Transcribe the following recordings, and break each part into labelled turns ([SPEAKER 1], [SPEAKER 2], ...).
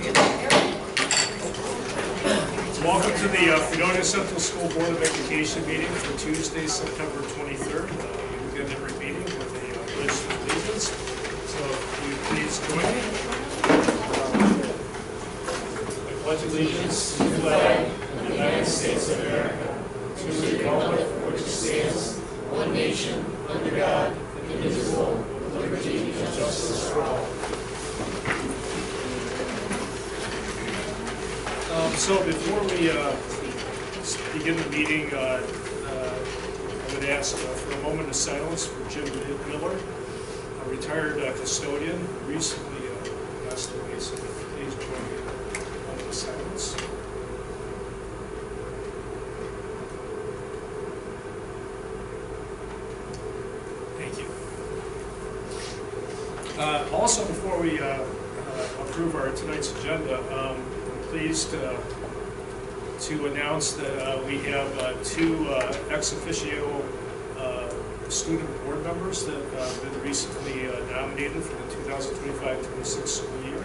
[SPEAKER 1] Welcome to the Fredonia Central School Board of Education meeting for Tuesday, September 23rd. We begin every meeting with a pledge of allegiance. So will you please join me? I pledge allegiance to the flag of the United States of America, to the republic for which it stands, one nation, under God, indivisible, with liberty and justice for all. So before we begin the meeting, I would ask for a moment of silence for Jim Miller, a retired custodian who recently passed away. So please join me in a moment of silence. Thank you. Also, before we approve our tonight's agenda, pleased to announce that we have two ex officio student board members that have been recently nominated for the 2025-26 school year.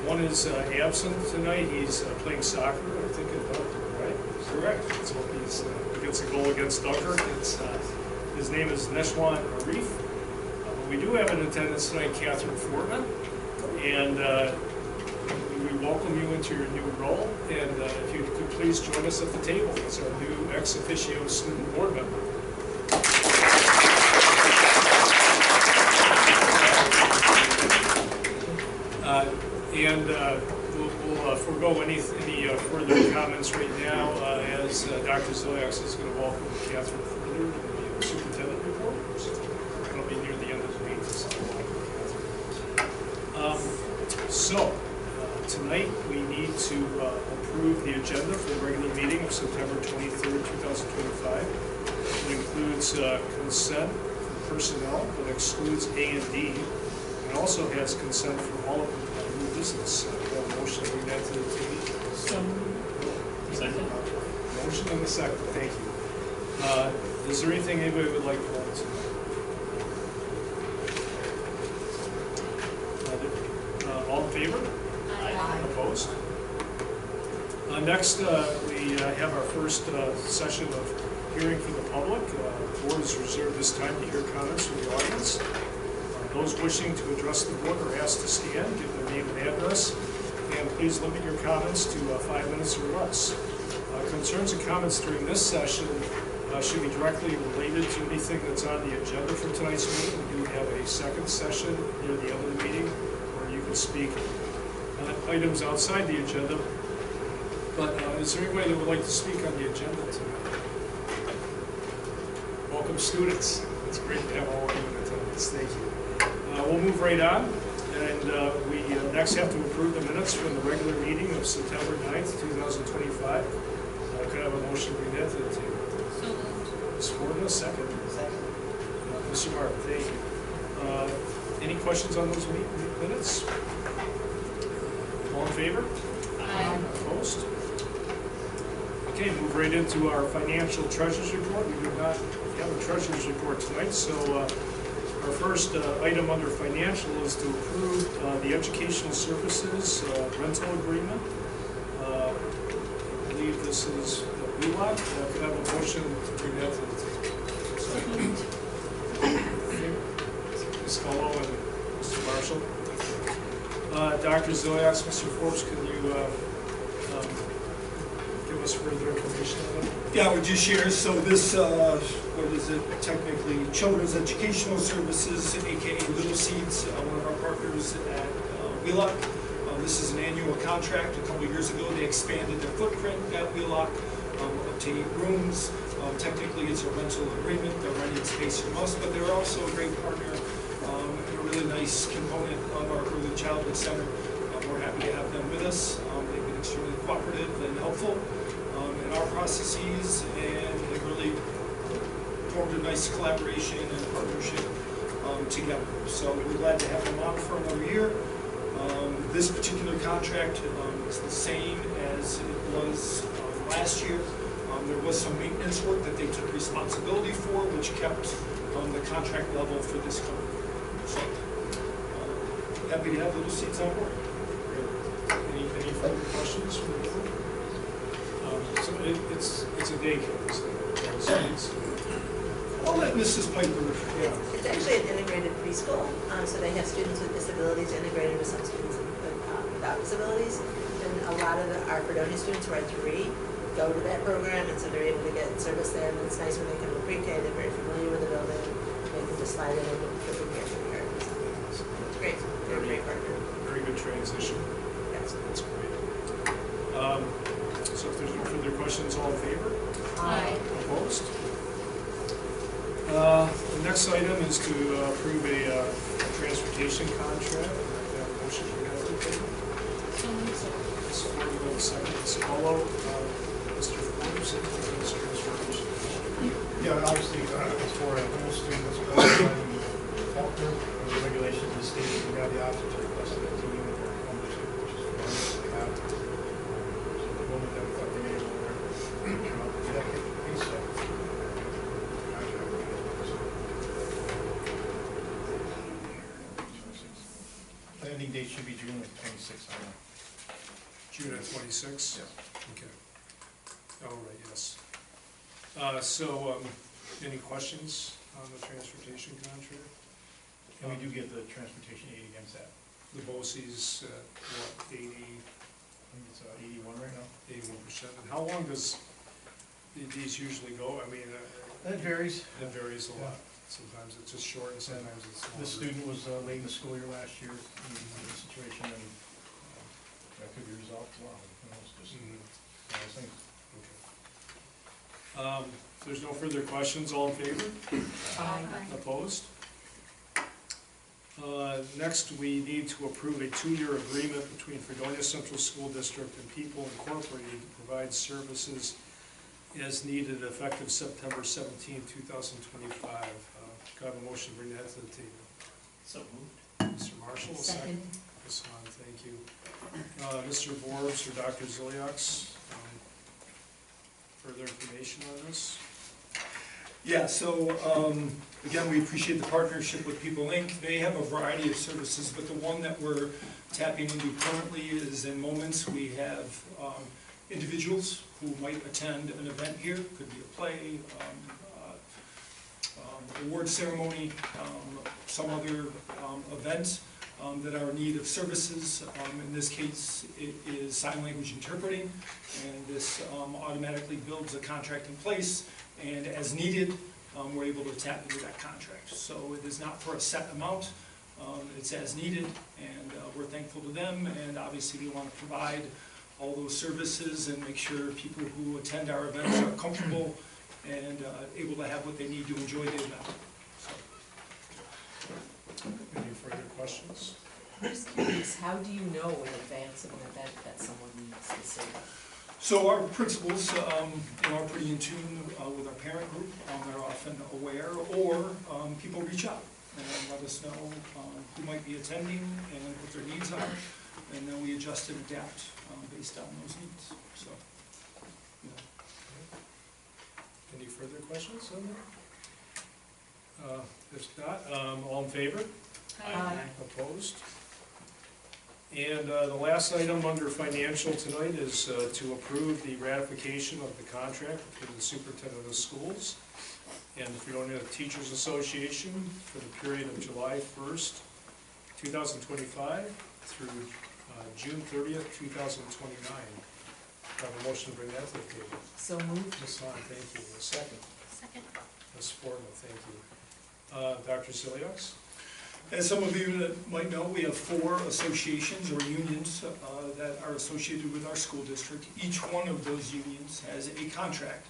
[SPEAKER 1] One is absent tonight. He's playing soccer, I think, in Dunkirk, right? Correct. So he gets a goal against Dunkirk. His name is Neshwan Arif. We do have in attendance tonight Catherine Fortman, and we welcome you into your new role, and if you could please join us at the table as our new ex officio student board member. We'll forego any further comments right now, as Dr. Zoyax is going to welcome Catherine further to the superintendent report. It'll be near the end of the meeting. So tonight we need to approve the agenda for the regular meeting of September 23rd, 2025. It includes consent for personnel, but excludes A and D, and also has consent for all of the new business. We have a motion to bring that to the table. Second. Motion and a second. Thank you. Is there anything anybody would like to add tonight? All in favor? Aye. Opposed? Next, we have our first session of hearing for the public. The board is reserved this time to hear comments from the audience. Those wishing to address the board are asked to stand, give their name and address, and please limit your comments to 5 minutes or less. Concerns and comments during this session should be directly related to anything that's on the agenda for tonight's meeting. We do have a second session near the end of the meeting where you can speak on items outside the agenda. But is there anybody that would like to speak on the agenda tonight? Welcome, students. It's great to have all of you in attendance. Thank you. We'll move right on, and we next have to approve the minutes from the regular meeting of September 9th, 2025. Could I have a motion to bring that to the table? So moved. Ms. Ford, second. Second. Mr. Martin, thank you. Any questions on those minutes? All in favor? Aye. Opposed? Okay, move right into our financial treasurer's report. We do not have a treasurer's report tonight, so our first item under financial is to approve the educational services rental agreement. I believe this is WELOC. Could I have a motion to bring that to the table? Ms. Cullo and Mr. Marshall. Dr. Zoyax, Mr. Forbes, can you give us further information on that?
[SPEAKER 2] Yeah, I would just share. So this, what is it, technically Children's Educational Services, aka Little Seeds, one of our partners at WELOC. This is an annual contract. A couple of years ago, they expanded their footprint at WELOC up to 8 rooms. Technically, it's a rental agreement. They're renting space from us, but they're also a great partner and a really nice component of our early childhood center. We're happy to have them with us. They've been extremely cooperative and helpful in our processes, and have really formed a nice collaboration and partnership together. So we're glad to have them on for another year. This particular contract is the same as it was last year. There was some maintenance work that they took responsibility for, which kept the contract level for this company. So happy to have Little Seeds on board.
[SPEAKER 1] It's a daycare, so
[SPEAKER 2] I'll let Mrs. Piper,
[SPEAKER 1] yeah.
[SPEAKER 3] It's actually an integrated preschool, so they have students with disabilities integrated with some students without disabilities. And a lot of our Fredonia students who are 3 go to that program, and so they're able to get service there. And it's nice when they come to pre-K, they're very familiar with the building. They can just slide in and get the care for the yard. So it's great. They're a great partner.
[SPEAKER 1] Very good transition.
[SPEAKER 3] Yes.
[SPEAKER 1] That's great. So if there's no further questions, all in favor?
[SPEAKER 3] Aye.
[SPEAKER 1] Opposed? The next item is to approve a transportation contract. I have a motion for that. Supported by the second, Ms. Paulo. Mr. Forbes, this transportation.
[SPEAKER 4] Yeah, obviously, it's for a whole student that's going to Faulkner, the regulations of the state, we have the option to request a team or membership, which is one that they have. So the moment that we thought they made over there, that piece of contract. The ending date should be June of 26th, I know.
[SPEAKER 1] June of 26?
[SPEAKER 4] Yeah.
[SPEAKER 1] Okay. All right, yes. Any questions on the transportation contract?
[SPEAKER 4] And we do get the transportation aid against that.
[SPEAKER 1] The BOCES, what, 80,
[SPEAKER 4] I think it's 81 right now.
[SPEAKER 1] 81%? And how long does these usually go? I mean,
[SPEAKER 4] That varies.
[SPEAKER 1] it varies a lot. Sometimes it's just short and sometimes it's longer.
[SPEAKER 4] The student was late in the school year last year, in the situation, and that could be resolved tomorrow. You know, it's just
[SPEAKER 1] Mhm.
[SPEAKER 4] one of those things.
[SPEAKER 1] Okay. If there's no further questions, all in favor?
[SPEAKER 3] Aye.
[SPEAKER 1] Opposed? Next, we need to approve a 2-year agreement between Fredonia Central School District and People Incorporated to provide services as needed effective September 17, 2025. Got a motion to bring that to the table.
[SPEAKER 4] So moved.
[SPEAKER 1] Mr. Marshall, a second. Ms. Hahn, thank you. Mr. Forbes or Dr. Ziliaks, further information on this?
[SPEAKER 2] Yeah, so, again, we appreciate the partnership with People Inc. They have a variety of services, but the one that we're tapping into currently is in moments we have individuals who might attend an event here, could be a play, award ceremony, some other event that are in need of services. In this case, it is sign language interpreting, and this automatically builds a contract in place, and as needed, we're able to tap into that contract. So it is not for a set amount, it's as needed, and we're thankful to them, and obviously we want to provide all those services and make sure people who attend our events are comfortable and able to have what they need to enjoy the event.
[SPEAKER 1] Any further questions?
[SPEAKER 5] I'm just curious, how do you know in advance of an event that someone needs this service?
[SPEAKER 2] So our principals are pretty in tune with our parent group. They're often aware, or people reach out and let us know who might be attending and what their needs are, and then we adjust and adapt based on those needs. So, you know.
[SPEAKER 1] Any further questions on that? If not, all in favor?
[SPEAKER 5] Aye.
[SPEAKER 1] Opposed? And the last item under financial tonight is to approve the ratification of the contract between the superintendent of the schools and the Fredonia Teachers Association for the period of July 1st, 2025 through June 30th, 2029. Have a motion to bring that to the table.
[SPEAKER 5] So moved.
[SPEAKER 1] Ms. Hahn, thank you. A second.
[SPEAKER 3] Second.
[SPEAKER 1] Ms. Fortman, thank you. Dr. Ziliaks?
[SPEAKER 2] As some of you that might know, we have 4 associations or unions that are associated with our school district. Each one of those unions has a contract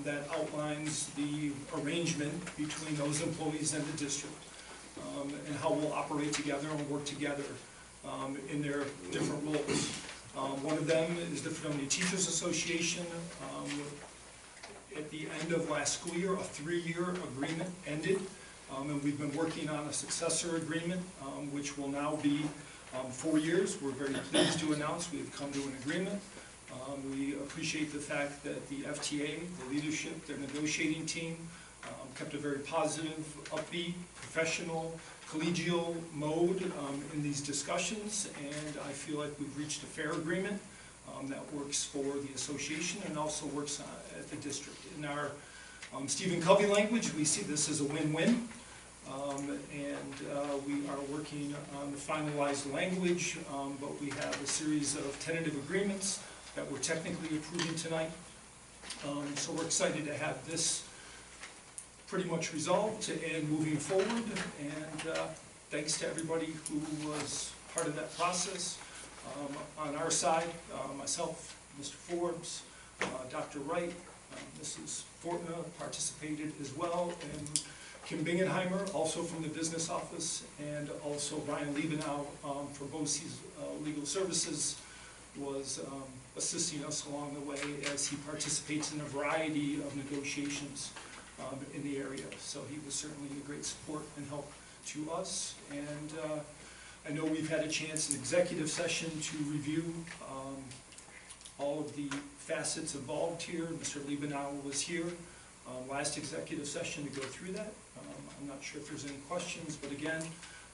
[SPEAKER 2] that outlines the arrangement between those employees and the district, and how we'll operate together and work together in their different roles. One of them is the Fredonia Teachers Association. At the end of last school year, a 3-year agreement ended. And we've been working on a successor agreement, which will now be 4 years. We're very pleased to announce we have come to an agreement. We appreciate the fact that the FTA, the leadership, their negotiating team, kept a very positive, upbeat, professional, collegial mode in these discussions, and I feel like we've reached a fair agreement that works for the association and also works at the district. In our Stephen Covey language, we see this as a win-win. We are working on the finalized language, but we have a series of tentative agreements that we're technically approving tonight. So we're excited to have this pretty much resolved and moving forward. And thanks to everybody who was part of that process. On our side, myself, Mr. Forbes, Dr. Wright, Mrs. Fortna participated as well, and Kim Bingenheimer, also from the business office, and also Brian Liebenow for BOCES Legal Services, was assisting us along the way as he participates in a variety of negotiations in the area. So he was certainly a great support and help to us. And I know we've had a chance in executive session to review all of the facets involved here. Mr. Liebenow was here last executive session to go through that. I'm not sure if there's any questions, but again,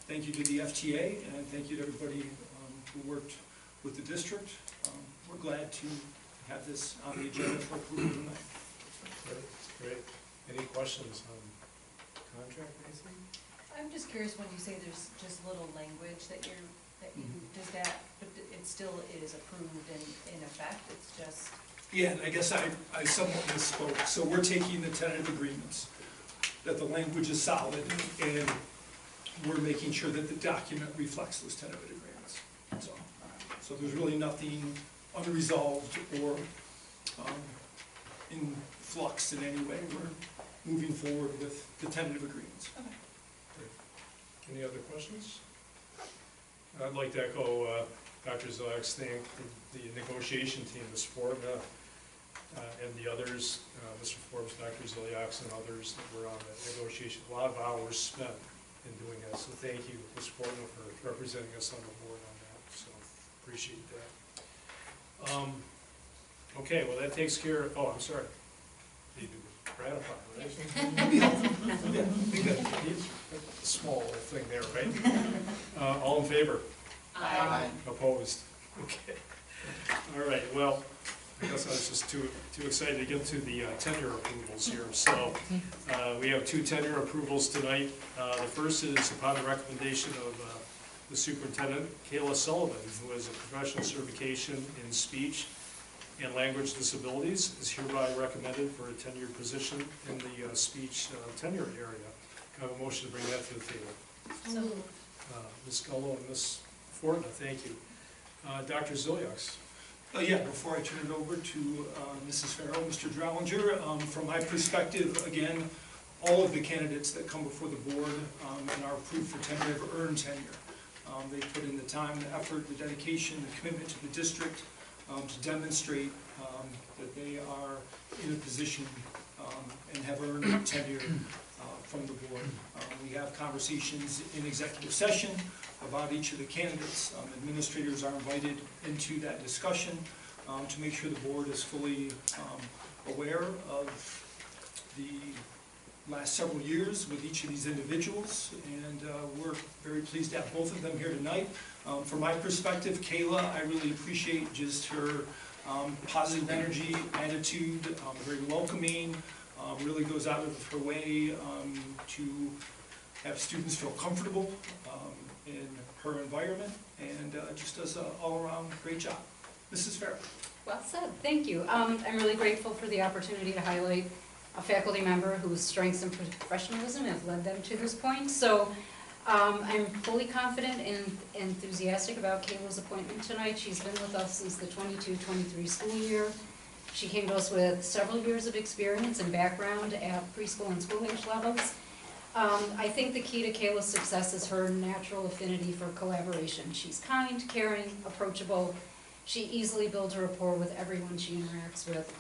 [SPEAKER 2] thank you to the FTA and thank you to everybody who worked with the district. We're glad to have this on the agenda for approval tonight.
[SPEAKER 1] Great. Any questions on contract, anything?
[SPEAKER 5] I'm just curious, when you say there's just little language that you, does that, but it still is approved in effect, it's just?
[SPEAKER 2] Yeah, and I guess I somewhat misspoke. So we're taking the tentative agreements, that the language is solid, and we're making sure that the document reflects those tentative agreements. So there's really nothing unresolved or in flux in any way. We're moving forward with the tentative agreements.
[SPEAKER 5] Okay.
[SPEAKER 1] Any other questions? I'd like to echo Dr. Zilak's thank the negotiation team, Ms. Fortna, and the others, Mr. Forbes, Dr. Ziliaks, and others that were on the negotiation. A lot of hours spent in doing that, so thank you, Ms. Fortna, for representing us on the board on that, so appreciate that. Okay, well that takes care of, oh, I'm sorry. You do ratify, right?
[SPEAKER 2] Yeah, be good.
[SPEAKER 1] Small little thing there, right? All in favor?
[SPEAKER 3] Aye.
[SPEAKER 1] Opposed? Okay. All right, well, I guess I was just too excited to get to the tenure approvals here. So we have 2 tenure approvals tonight. The first is upon the recommendation of the superintendent, Kayla Sullivan, who has a professional certification in speech and language disabilities, is hereby recommended for a tenured position in the speech tenure area. I have a motion to bring that to the table.
[SPEAKER 3] So,
[SPEAKER 1] Ms. Gullo and Ms. Fortna, thank you. Dr. Ziliaks.
[SPEAKER 2] Yeah, before I turn it over to Mrs. Farrell, Mr. Drowninger, from my perspective, again, all of the candidates that come before the board and are approved for tenure have earned tenure. They put in the time, the effort, the dedication, the commitment to the district to demonstrate that they are in a position and have earned tenure from the board. We have conversations in executive session about each of the candidates. Administrators are invited into that discussion to make sure the board is fully aware of the last several years with each of these individuals, and we're very pleased to have both of them here tonight. From my perspective, Kayla, I really appreciate just her positive energy, attitude, very welcoming, really goes out of her way to have students feel comfortable in her environment, and just does an all-around great job. Mrs. Farrell.
[SPEAKER 6] Well said, thank you. I'm really grateful for the opportunity to highlight a faculty member whose strengths and professionalism have led them to this point. So I'm fully confident and enthusiastic about Kayla's appointment tonight. She's been with us since the 22-23 school year. She came to us with several years of experience and background at preschool and school age levels. I think the key to Kayla's success is her natural affinity for collaboration. She's kind, caring, approachable. She easily builds a rapport with everyone she interacts with.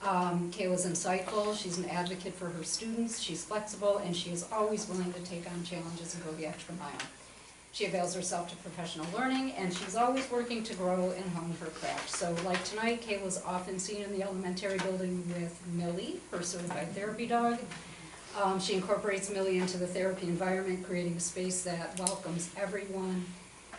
[SPEAKER 6] Kayla's insightful, she's an advocate for her students, she's flexible, and she is always willing to take on challenges and go the extra mile. She avails herself to professional learning, and she's always working to grow and hone her craft. So like tonight, Kayla's often seen in the elementary building with Millie, her certified therapy dog. She incorporates Millie into the therapy environment, creating a space that welcomes everyone.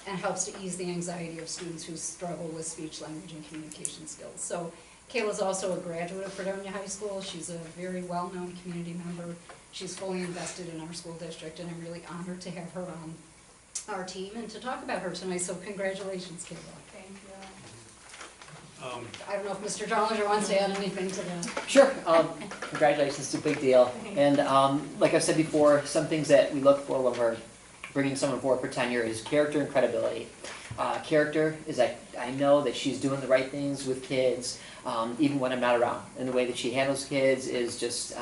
[SPEAKER 6] and helps to ease the anxiety of students who struggle with speech, language, and communication skills. So Kayla's also a graduate of Fredonia High School. She's a very well-known community member. She's fully invested in our school district, and I'm really honored to have her on our team and to talk about her tonight. So congratulations, Kayla.
[SPEAKER 5] Thank you.
[SPEAKER 6] I don't know if Mr. Dollinger wants to add anything to that.
[SPEAKER 7] Sure. Congratulations, it's a big deal. And like I've said before, some things that we look for when we're bringing someone forward for tenure is character and credibility. Character is that I know that she's doing the right things with kids, even when I'm not around. And the way that she handles kids is just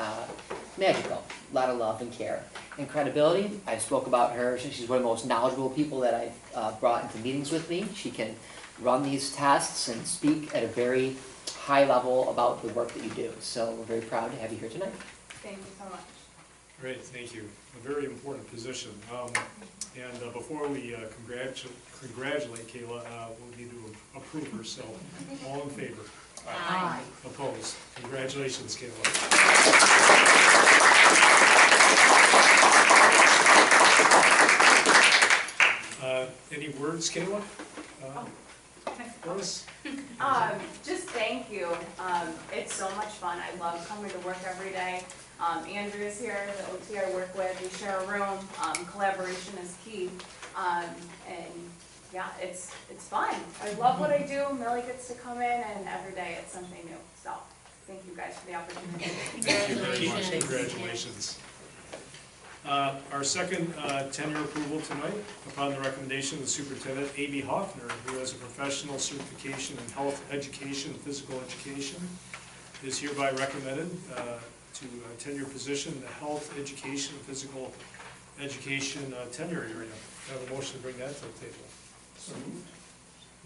[SPEAKER 7] magical. A lot of love and care. And credibility, I spoke about her. She's one of the most knowledgeable people that I've brought into meetings with me. She can run these tests and speak at a very high level about the work that you do. So we're very proud to have you here tonight.
[SPEAKER 5] Thank you so much.
[SPEAKER 1] Great, thank you. A very important position. And before we congratulate Kayla, we'll need to approve her, so all in favor?
[SPEAKER 6] Aye.
[SPEAKER 1] Opposed? Congratulations, Kayla. Any words, Kayla? Phyllis?
[SPEAKER 8] Just thank you. It's so much fun. I love coming to work every day. Andrea's here, the OT I work with. We share a room. Collaboration is key. And yeah, it's fun. I love what I do. Millie gets to come in, and every day it's something new. So thank you guys for the opportunity.
[SPEAKER 1] Thank you very much. Congratulations. Our second tenure approval tonight, upon the recommendation of the superintendent, Amy Hoffner, who has a professional certification in health education and physical education, is hereby recommended to a tenure position in the health education and physical education tenure area. I have a motion to bring that to the table. So moved.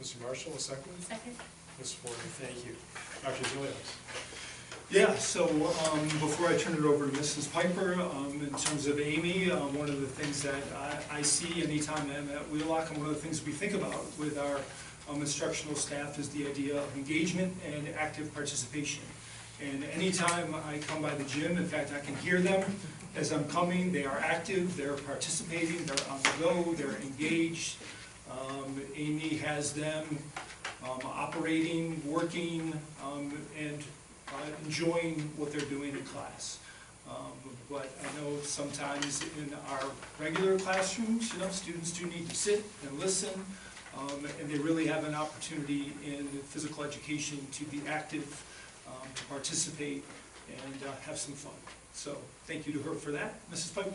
[SPEAKER 1] Mr. Marshall, a second?
[SPEAKER 3] Second.
[SPEAKER 1] Ms. Ford, thank you. Dr. Zilios.
[SPEAKER 2] Yeah, so before I turn it over to Mrs. Piper, in terms of Amy, one of the things that I see anytime I'm at Wheelock, and one of the things we think about with our instructional staff is the idea of engagement and active participation. And anytime I come by the gym, in fact, I can hear them as I'm coming. They are active, they're participating, they're on the go, they're engaged. Amy has them operating, working, and enjoying what they're doing in class. But I know sometimes in our regular classrooms, students do need to sit and listen, and they really have an opportunity in physical education to be active, to participate, and have some fun. So thank you to her for that. Mrs. Piper?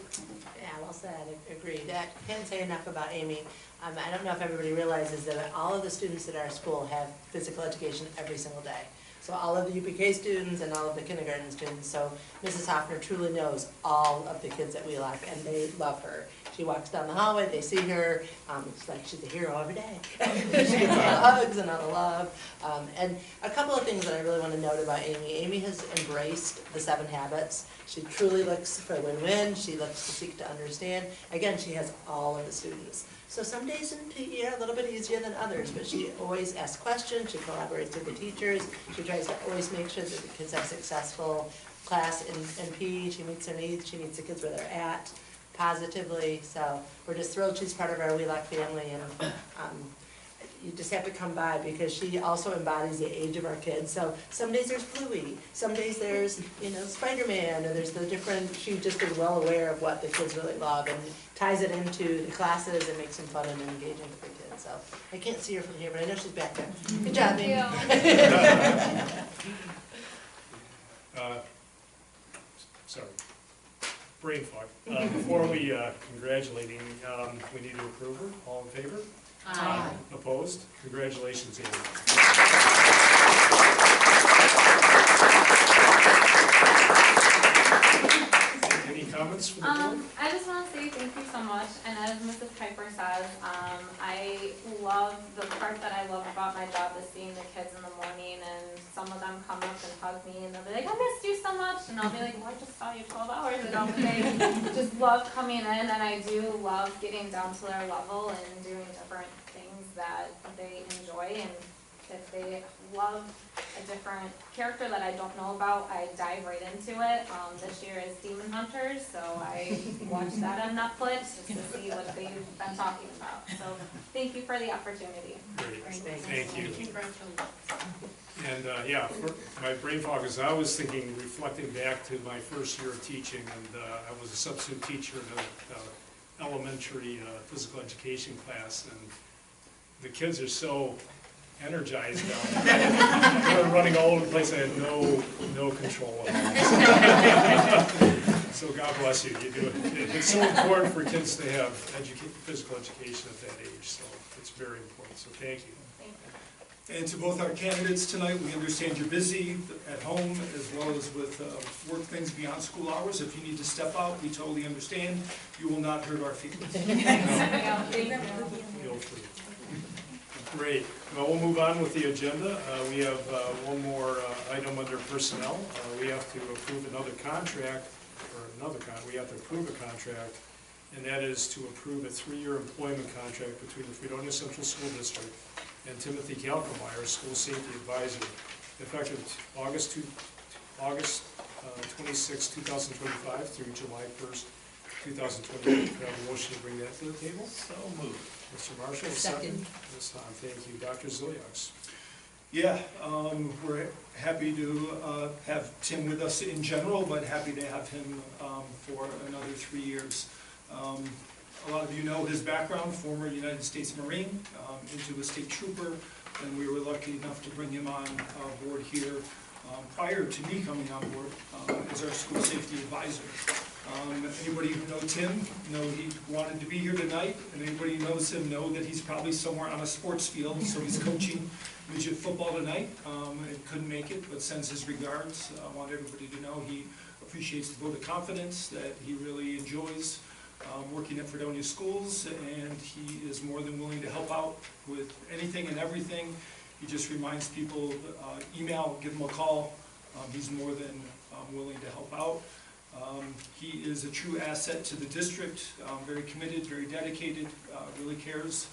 [SPEAKER 3] Yeah, well said, agreed. I can't say enough about Amy. I don't know if everybody realizes that all of the students at our school have physical education every single day. So all of the UPK students and all of the kindergarten students. So Mrs. Hoffner truly knows all of the kids at Wheelock, and they love her. She walks down the hallway, they see her, it's like she's a hero every day. She gets all the hugs and all the love. And a couple of things that I really want to note about Amy. Amy has embraced the 7 habits. She truly looks for win-win. She looks to seek to understand. Again, she has all of the students. So some days in PE are a little bit easier than others, but she always asks questions, she collaborates with the teachers, she tries to always make sure that the kids have successful class in PE, she meets their needs, she meets the kids where they're at positively. So we're just thrilled she's part of our Wheelock family, and you just have to come by because she also embodies the age of our kids. So some days there's Bluey, some days there's Spider-Man, or there's the different, she just is well aware of what the kids really love and ties it into the classes and makes them fun and engaging for the kids. So I can't see her from here, but I know she's back there. Good job, Amy.
[SPEAKER 1] Sorry, brain fog. Before we congratulate Amy, we need to approve her. All in favor?
[SPEAKER 6] Aye.
[SPEAKER 1] Opposed? Congratulations, Amy. Any comments from the board?
[SPEAKER 8] I just want to say thank you so much, and as Mrs. Piper says, I love, the part that I love about my job is seeing the kids in the morning, and some of them come up and hug me, and they'll be like, I missed you so much, and I'll be like, well, I just saw you 12 hours ago, but they just love coming in, and I do love getting down to their level and doing different things that they enjoy, and
[SPEAKER 9] If they love a different character that I don't know about, I dive right into it. This year is Demon Hunters, so I watched that on Netflix just to see what they've been talking about. So thank you for the opportunity.
[SPEAKER 1] Great,
[SPEAKER 3] Thanks.
[SPEAKER 1] thank you.
[SPEAKER 5] Congratulations.
[SPEAKER 1] And, yeah, my brain fog is, I was thinking, reflecting back to my first year of teaching, and I was a substitute teacher in an elementary physical education class, and the kids are so energized now. They were running all over the place, I had no control of them. So God bless you, you do it. It's so important for kids to have physical education at that age, so it's very important, so thank you.
[SPEAKER 9] Thank you.
[SPEAKER 2] And to both our candidates tonight, we understand you're busy at home as well as with work things beyond school hours. If you need to step out, we totally understand. You will not hurt our feelings.
[SPEAKER 1] Feel free. Great. Well, we'll move on with the agenda. We have one more item under personnel. We have to approve another contract, we have to approve a contract, and that is to approve a 3-year employment contract between the Fredonia Central School District and Timothy Kalkmeyer, School Safety Advisor, effective August 26, 2025 through July 1st, 2028. Can I have a motion to bring that to the table?
[SPEAKER 10] So moved.
[SPEAKER 1] Mr. Marshall,
[SPEAKER 6] Second.
[SPEAKER 1] Ms. Hahn, thank you. Dr. Ziliaks.
[SPEAKER 2] Yeah, we're happy to have Tim with us in general, but happy to have him for another 3 years. A lot of you know his background, former United States Marine, into a state trooper, and we were lucky enough to bring him on board here prior to me coming on board as our school safety advisor. Anybody who knows him know he wanted to be here tonight, and anybody who knows him know that he's probably somewhere on a sports field, so he's coaching midget football tonight, and couldn't make it, but sends his regards. I want everybody to know he appreciates the vote of confidence, that he really enjoys working at Fredonia Schools, and he is more than willing to help out with anything and everything. He just reminds people, email, give him a call. He's more than willing to help out. He is a true asset to the district, very committed, very dedicated, really cares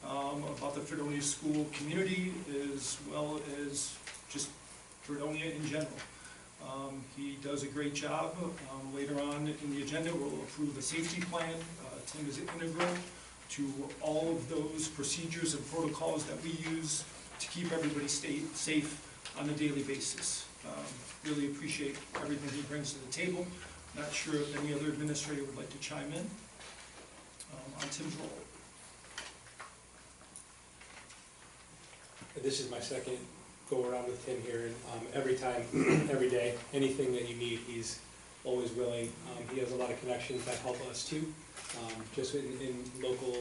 [SPEAKER 2] about the Fredonia school community as well as just Fredonia in general. He does a great job. Later on in the agenda, we'll approve a safety plan. Tim is integral to all of those procedures and protocols that we use to keep everybody safe on a daily basis. Really appreciate everything he brings to the table. Not sure if any other administrator would like to chime in on Tim's role.
[SPEAKER 11] This is my second go around with Tim here, and every time, every day, anything that you need, he's always willing. He has a lot of connections that help us too, just in local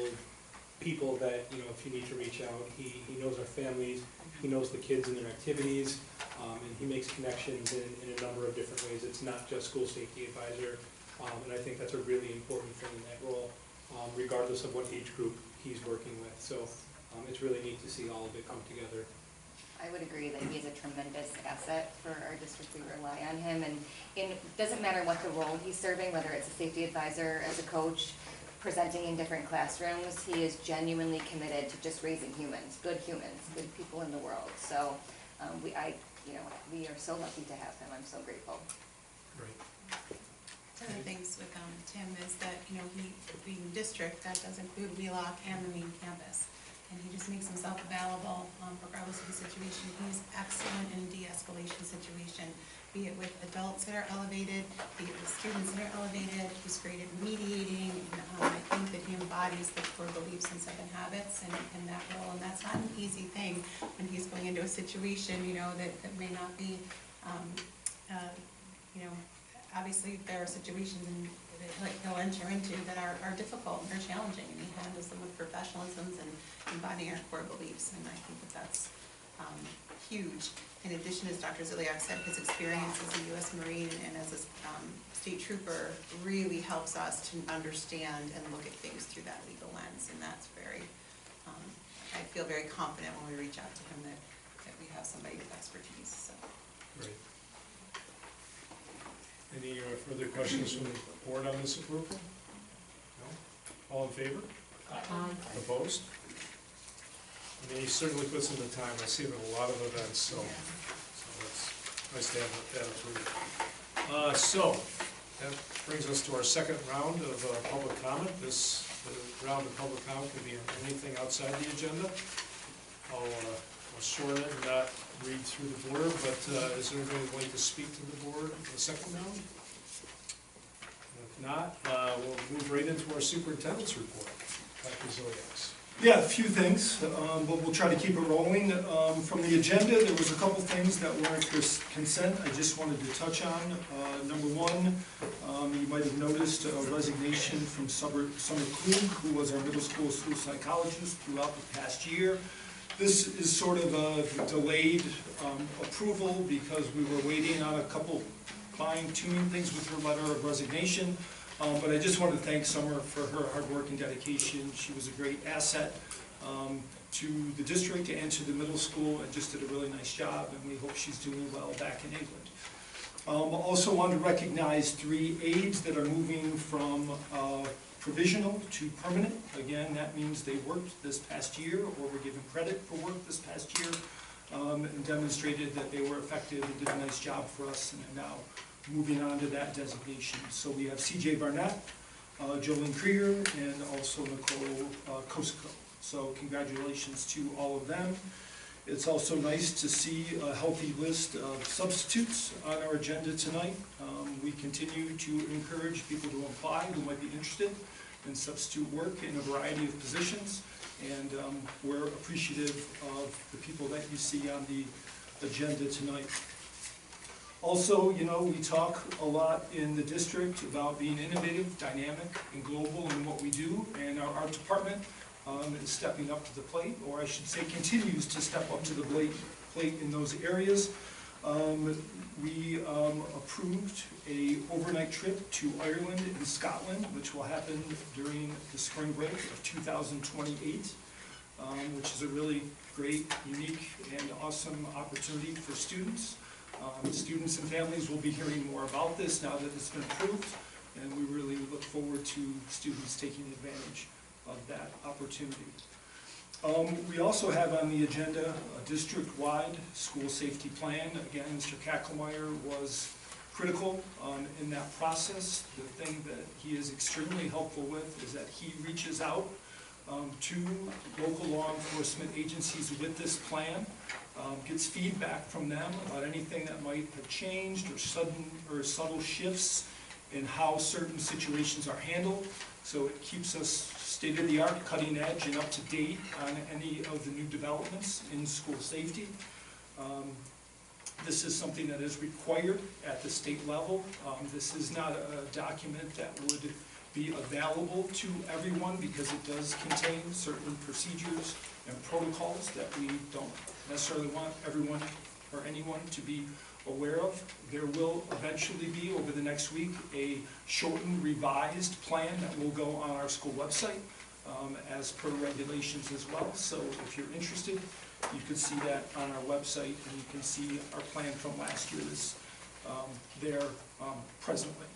[SPEAKER 11] people that, you know, if you need to reach out, he knows our families, he knows the kids and their activities, and he makes connections in a number of different ways. It's not just school safety advisor, and I think that's a really important thing in that role, regardless of what age group he's working with. So it's really neat to see all of it come together.
[SPEAKER 12] I would agree that he's a tremendous asset for our district. We rely on him, and it doesn't matter what the role he's serving, whether it's a safety advisor, as a coach, presenting in different classrooms, he is genuinely committed to just raising humans, good people in the world. So we are so lucky to have him. I'm so grateful.
[SPEAKER 1] Great.
[SPEAKER 13] One of the things with Tim is that, you know, he being district, that does include Wheelock and the main campus. And he just makes himself available regardless of the situation. He's excellent in de-escalation situation, be it with adults that are elevated, be it with students that are elevated. He's great at mediating, and I think that he embodies the core beliefs and 7 habits in that role. And that's not an easy thing when he's going into a situation, you know, that may not be, you know, obviously there are situations that he'll enter into that are difficult and are challenging, and he handles them with professionalism and embodying our core beliefs, and I think that that's huge. In addition, as Dr. Ziliak said, his experience as a U.S. Marine and as a state trooper really helps us to understand and look at things through that legal lens, and that's very, I feel very confident when we reach out to him that we have somebody with expertise. So.
[SPEAKER 1] Great. Any further questions from the board on this approval? No? All in favor?
[SPEAKER 6] Aye.
[SPEAKER 1] Opposed? I mean, he certainly puts in the time. I see him at a lot of events, so it's nice to have that approved. So, that brings us to our second round of public comment. This round of public comment can be on anything outside the agenda. I'll shorten it and not read through the board, but is there anybody who'd like to speak to the board in the second round? If not, we'll move right into our superintendent's report. Dr. Zoliaks.
[SPEAKER 2] Yeah, a few things, but we'll try to keep it rolling. From the agenda, there was a couple things that weren't consent I just wanted to touch on. Number one, you might have noticed a resignation from Summer Klug, who was our middle school psychologist throughout the past year. This is sort of a delayed approval because we were waiting on a couple fine-tuning things with her letter of resignation. But I just want to thank Summer for her hard work and dedication. She was a great asset to the district and to the middle school, and just did a really nice job, and we hope she's doing well back in England. Also want to recognize 3 aides that are moving from provisional to permanent. Again, that means they worked this past year or were given credit for work this past year, and demonstrated that they were effective and did a nice job for us, and are now moving on to that designation. So we have CJ Barnett, Jolene Krieger, and also Nicole Kosiko. So congratulations to all of them. It's also nice to see a healthy list of substitutes on our agenda tonight. We continue to encourage people to apply who might be interested in substitute work in a variety of positions, and we're appreciative of the people that you see on the agenda tonight. Also, you know, we talk a lot in the district about being innovative, dynamic, and global in what we do, and our art department is stepping up to the plate, or I should say continues to step up to the plate in those areas. We approved an overnight trip to Ireland and Scotland, which will happen during the spring break of 2028, which is a really great, unique, and awesome opportunity for students. Students and families will be hearing more about this now that it's been approved, and we really look forward to students taking advantage of that opportunity. We also have on the agenda a district-wide school safety plan. Again, Mr. Kacklemeyer was critical in that process. The thing that he is extremely helpful with is that he reaches out to local law enforcement agencies with this plan, gets feedback from them about anything that might have changed or sudden or subtle shifts in how certain situations are handled. So it keeps us state-of-the-art, cutting edge, and up to date on any of the new developments in school safety. This is something that is required at the state level. This is not a document that would be available to everyone because it does contain certain procedures and protocols that we don't necessarily want everyone or anyone to be aware of. There will eventually be, over the next week, a shortened, revised plan that will go on our school website as per regulations as well. So if you're interested, you can see that on our website, and you can see our plan from last year is there presently.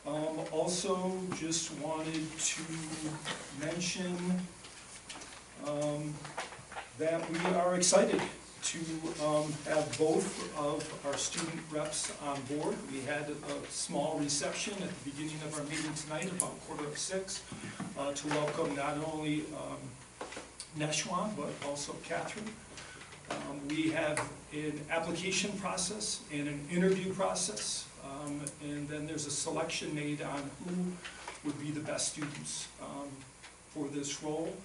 [SPEAKER 2] Also, just wanted to mention that we are excited to have both of our student reps on board. We had a small reception at the beginning of our meeting tonight, about 5:45, to welcome not only Neshwan, but also Catherine. We have an application process and an interview process, and then there's a selection made on who would be the best students for this role.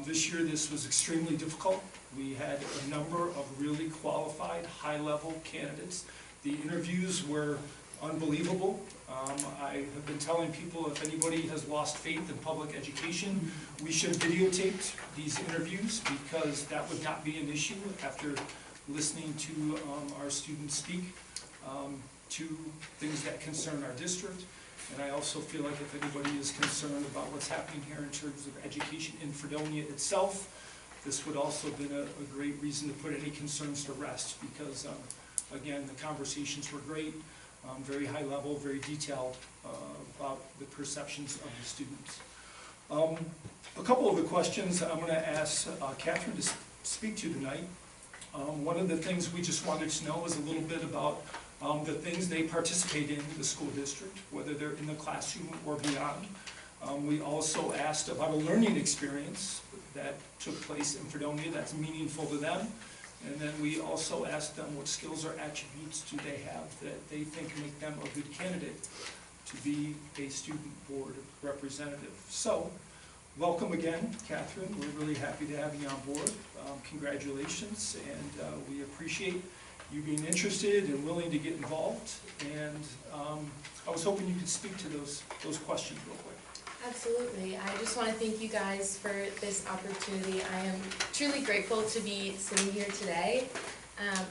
[SPEAKER 2] This year, this was extremely difficult. We had a number of really qualified, high-level candidates. The interviews were unbelievable. I have been telling people, if anybody has lost faith in public education, we should have videotaped these interviews, because that would not be an issue after listening to our students speak to things that concern our district. And I also feel like if anybody is concerned about what's happening here in terms of education in Fredonia itself, this would also have been a great reason to put any concerns to rest, because again, the conversations were great, very high level, very detailed about the perceptions of the students. A couple of the questions I'm going to ask Catherine to speak to tonight. One of the things we just wanted to know is a little bit about the things they participate in the school district, whether they're in the classroom or beyond. We also asked about a learning experience that took place in Fredonia that's meaningful to them. And then we also asked them what skills or attributes do they have that they think make them a good candidate to be a student board representative. So, welcome again, Catherine. We're really happy to have you on board. Congratulations, and we appreciate you being interested and willing to get involved. And I was hoping you could speak to those questions real quick.
[SPEAKER 10] Absolutely. I just want to thank you guys for this opportunity. I am truly grateful to be sitting here today.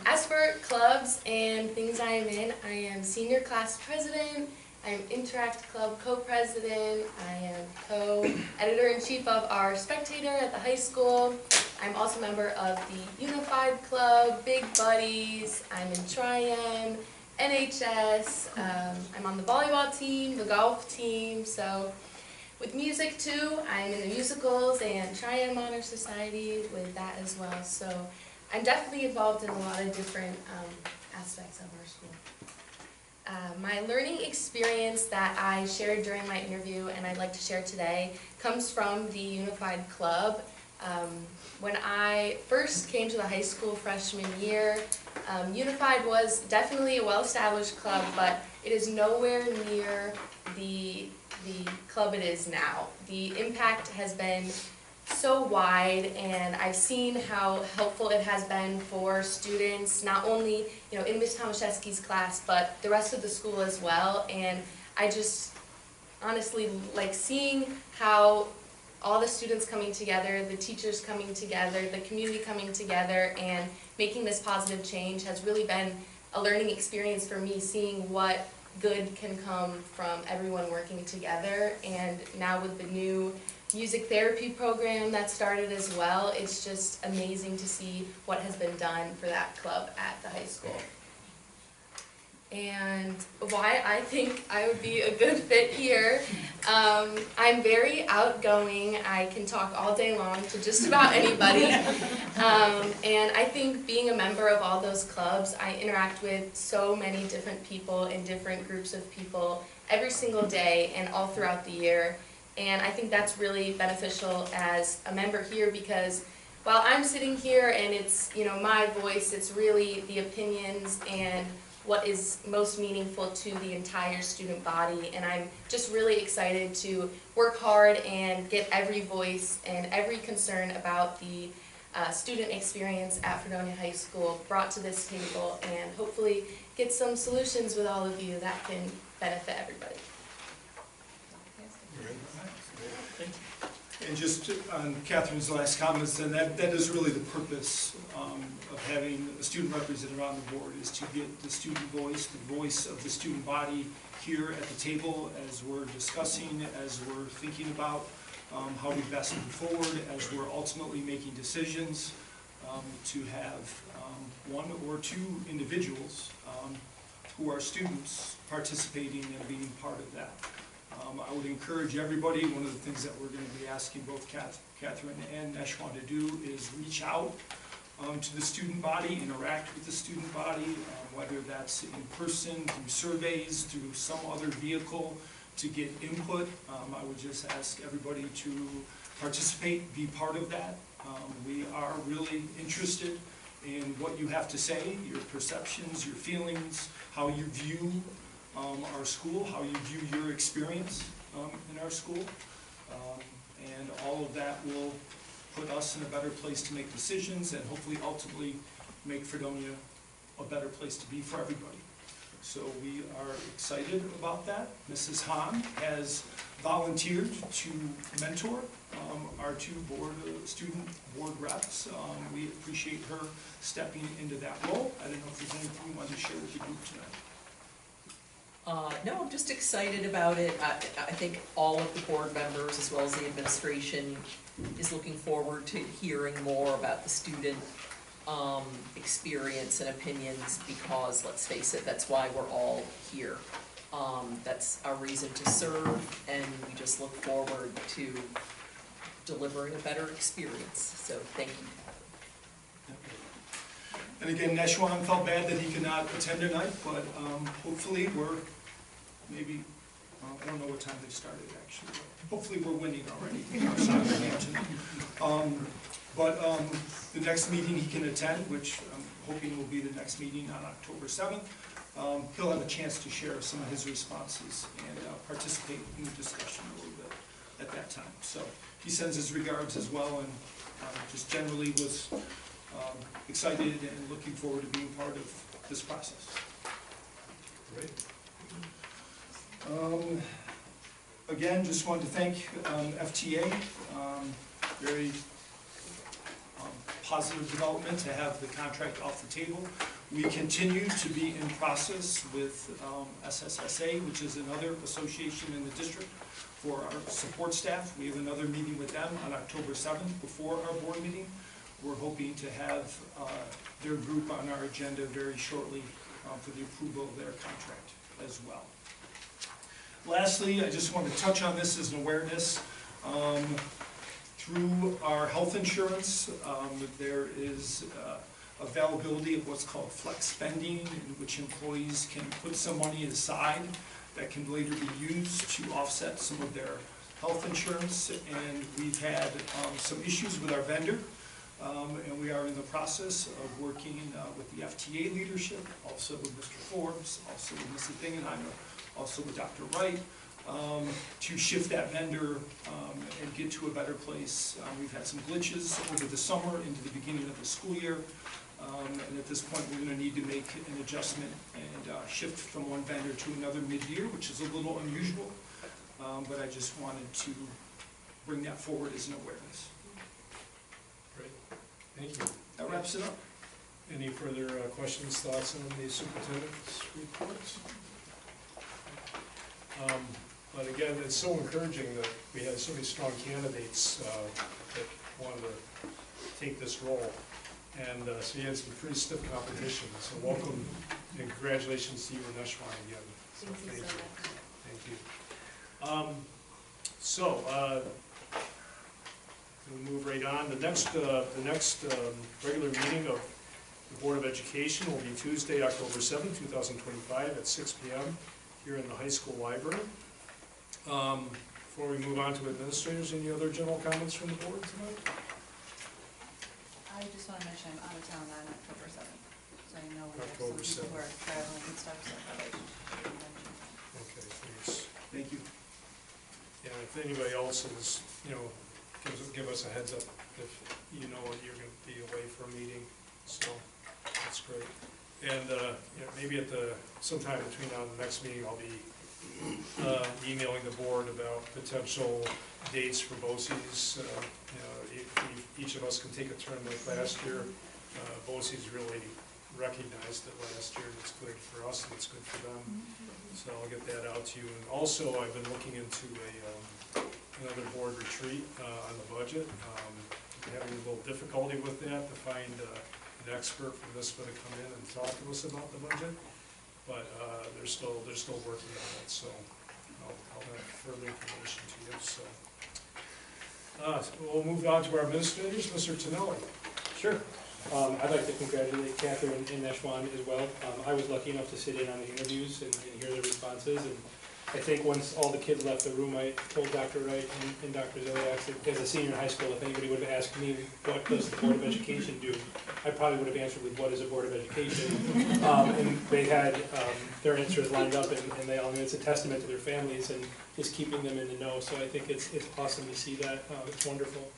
[SPEAKER 10] As for clubs and things I am in, I am senior class president, I am Interact Club co-president, I am co-editor-in-chief of our Spectator at the high school. I'm also a member of the Unified Club, Big Buddies, I'm in Tri-M, NHS, I'm on the volleyball team, the golf team, so with music too, I'm in the musicals and Tri-M Honor Society with that as well. So I'm definitely involved in a lot of different aspects of our school. My learning experience that I shared during my interview and I'd like to share today comes from the Unified Club. When I first came to the high school freshman year, Unified was definitely a well-established club, but it is nowhere near the club it is now. The impact has been so wide, and I've seen how helpful it has been for students, not only in Ms. Tomaszewski's class, but the rest of the school as well. And I just honestly like seeing how all the students coming together, the teachers coming together, the community coming together, and making this positive change has really been a learning experience for me, seeing what good can come from everyone working together. And now with the new music therapy program that started as well, it's just amazing to see what has been done for that club at the high school. And why I think I would be a good fit here. I'm very outgoing. I can talk all day long to just about anybody. And I think being a member of all those clubs, I interact with so many different people and different groups of people every single day and all throughout the year. And I think that's really beneficial as a member here, because while I'm sitting here and it's my voice, it's really the opinions and what is most meaningful to the entire student body. And I'm just really excited to work hard and get every voice and every concern about the student experience at Fredonia High School brought to this table, and hopefully get some solutions with all of you that can benefit everybody.
[SPEAKER 2] And just on Catherine's last comments, and that is really the purpose of having a student representative on the board, is to get the student voice, the voice of the student body here at the table as we're discussing, as we're thinking about how we best move forward, as we're ultimately making decisions, to have one or two individuals who are students participating and being part of that. I would encourage everybody, one of the things that we're going to be asking both Catherine and Neshwan to do is reach out to the student body, interact with the student body, whether that's in person, through surveys, through some other vehicle to get input. I would just ask everybody to participate, be part of that. We are really interested in what you have to say, your perceptions, your feelings, how you view our school, how you view your experience in our school, and all of that will put us in a better place to make decisions and hopefully ultimately make Fredonia a better place to be for everybody. So we are excited about that. Mrs. Hahn has volunteered to mentor our two student board reps. We appreciate her stepping into that role. I don't know if there's anything you want to share with the group tonight.
[SPEAKER 14] No, I'm just excited about it. I think all of the board members, as well as the administration, is looking forward to hearing more about the student experience and opinions, because, let's face it, that's why we're all here. That's our reason to serve, and we just look forward to delivering a better experience. So thank you.
[SPEAKER 2] And again, Neshwan felt bad that he could not attend tonight, but hopefully we're maybe, I don't know what time they started actually, but hopefully we're winning already in our soccer game tonight. But the next meeting he can attend, which I'm hoping will be the next meeting on October 7th, he'll have a chance to share some of his responses and participate in the discussion a little bit at that time. So he sends his regards as well, and just generally was excited and looking forward to being part of this process.
[SPEAKER 1] Great.
[SPEAKER 2] Again, just wanted to thank FTA. Very positive development to have the contract off the table. We continue to be in process with SSSA, which is another association in the district, for our support staff. We have another meeting with them on October 7th before our board meeting. We're hoping to have their group on our agenda very shortly for the approval of their contract as well. Lastly, I just want to touch on this as an awareness. Through our health insurance, there is availability of what's called flex spending, in which employees can put some money aside that can later be used to offset some of their health insurance. And we've had some issues with our vendor, and we are in the process of working with the FTA leadership, also with Mr. Forbes, also with Mrs. Dingenheimer, also with Dr. Wright, to shift that vendor and get to a better place. We've had some glitches over the summer into the beginning of the school year, and at this point we're going to need to make an adjustment and shift from one vendor to another mid-year, which is a little unusual, but I just wanted to bring that forward as an awareness.
[SPEAKER 1] Great. Thank you.
[SPEAKER 2] That wraps it up.
[SPEAKER 1] Any further questions, thoughts on the superintendent's reports? But again, it's so encouraging that we had so many strong candidates that wanted to take this role. And so you had some pretty stiff competition. So welcome and congratulations to you and Neshwan again. So
[SPEAKER 3] Thank you so much.
[SPEAKER 1] Thank you. We'll move right on. The next regular meeting of the Board of Education will be Tuesday, October 7th, 2025 at 6 p.m. here in the high school library. Before we move on to administrators, any other general comments from the board tonight?
[SPEAKER 5] I just want to mention I'm out of town on October 7th, so I know we have
[SPEAKER 1] October
[SPEAKER 5] some people who
[SPEAKER 1] 7th.
[SPEAKER 5] are traveling and stuff, so probably should mention that.
[SPEAKER 1] Okay, thanks.
[SPEAKER 2] Thank you.
[SPEAKER 1] Yeah, if anybody else is, give us a heads up if you know you're going to be away for a meeting. So that's great. And maybe sometime between now and the next meeting, I'll be emailing the board about potential dates for BOCES. Each of us can take a turn like last year. BOCES really recognized it last year, and it's good for us and it's good for them. So I'll get that out to you. And also, I've been looking into another board retreat on the budget. Having a little difficulty with that to find an expert from NISBA to come in and talk to us about the budget. But they're still working on it, so I'll have further information to you. So we'll move on to our administrators, Mr. Tonelli.
[SPEAKER 11] Sure. I'd like to congratulate Catherine and Neshwan as well. I was lucky enough to sit in on the interviews and hear the responses, and I think once all the kids left the room, I told Dr. Wright and Dr. Zoliak that as a senior in high school, if anybody would have asked me what does the Board of Education do, I probably would have answered with what is a Board of Education. And they had their answers lined up, and it's a testament to their families and just keeping them in the know. So I think it's awesome to see that. It's wonderful.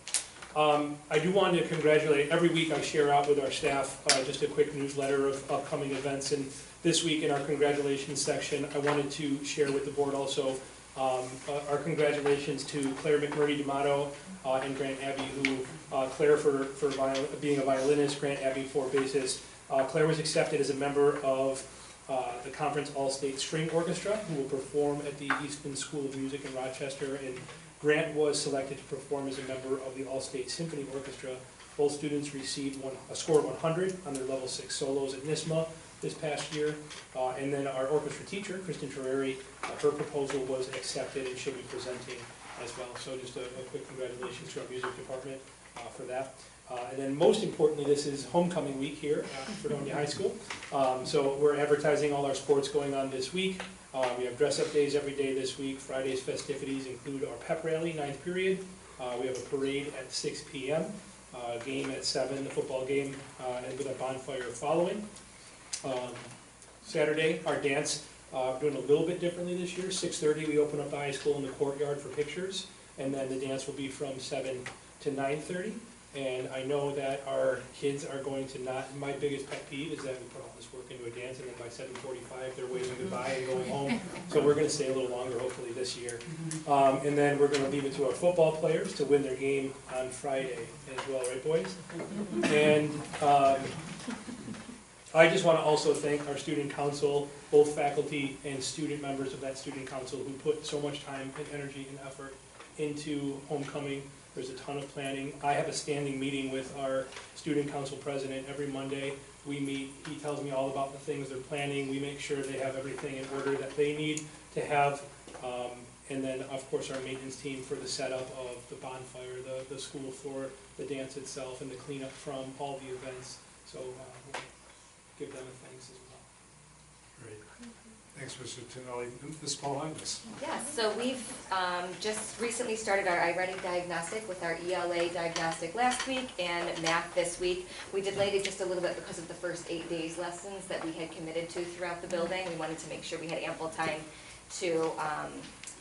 [SPEAKER 11] I do want to congratulate, every week I share out with our staff just a quick newsletter of upcoming events, and this week in our congratulations section, I wanted to share with the board also our congratulations to Claire McMurray D'Amato and Grant Abbey, who, Claire for being a violinist, Grant Abbey for bassist. Claire was accepted as a member of the Conference All-State String Orchestra, who will perform at the Eastman School of Music in Rochester, and Grant was selected to perform as a member of the All-State Symphony Orchestra, Both students received a score of 100 on their level 6 solos at NISMA this past year. And then our orchestra teacher, Kristen Terreri, her proposal was accepted and she'll be presenting as well. So just a quick congratulations to our music department for that. And then most importantly, this is homecoming week here at Fredonia High School. So we're advertising all our sports going on this week. We have dress-up days every day this week. Friday's festivities include our pep rally, 9th period. We have a parade at 6 p.m., game at 7, the football game, and with a bonfire following. Saturday, our dance, doing a little bit differently this year. 6:30, we open up the high school in the courtyard for pictures, and then the dance will be from 7 to 9:30. And I know that our kids are going to not, my biggest pet peeve is that we put all this work into a dance and then by 7:45 they're waving goodbye and going home. So we're going to stay a little longer hopefully this year. And then we're going to leave it to our football players to win their game on Friday as well, right boys? And I just want to also thank our student council, both faculty and student members of that student council who put so much time and energy and effort into homecoming. There's a ton of planning. I have a standing meeting with our student council president every Monday. We meet, he tells me all about the things they're planning. We make sure they have everything in order that they need to have. And then, of course, our maintenance team for the setup of the bonfire, the school for the dance itself, and the cleanup from all the events. So we'll give them a thanks as well.
[SPEAKER 1] Great. Thanks, Mr. Tonelli. Ms. Paul-Angus.
[SPEAKER 12] Yes, so we've just recently started our iReady diagnostic with our ELA diagnostic last week and math this week. We delayed it just a little bit because of the first 8 days lessons that we had committed to throughout the building. We wanted to make sure we had ample time to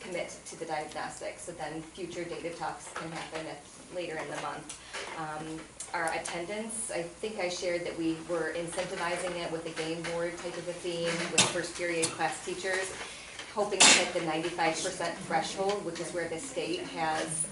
[SPEAKER 12] commit to the diagnostic, so then future data talks can happen later in the month. Our attendance, I think I shared that we were incentivizing it with a game board type of a theme with first period class teachers, hoping to hit the 95% threshold, which is where the state has,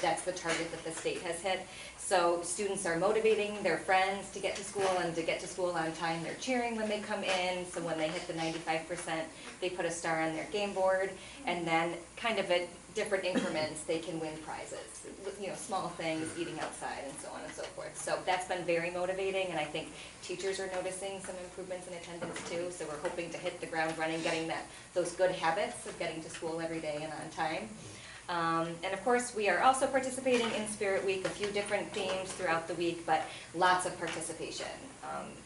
[SPEAKER 12] that's the target that the state has hit. So students are motivating their friends to get to school and to get to school on time. They're cheering when they come in, so when they hit the 95%, they put a star on their game board, and then kind of at different increments, they can win prizes. You know, small things, eating outside, and so on and so forth. So that's been very motivating, and I think teachers are noticing some improvements in attendance too, so we're hoping to hit the ground running, getting those good habits of getting to school every day and on time. And of course, we are also participating in Spirit Week, a few different themes throughout the week, but lots of participation.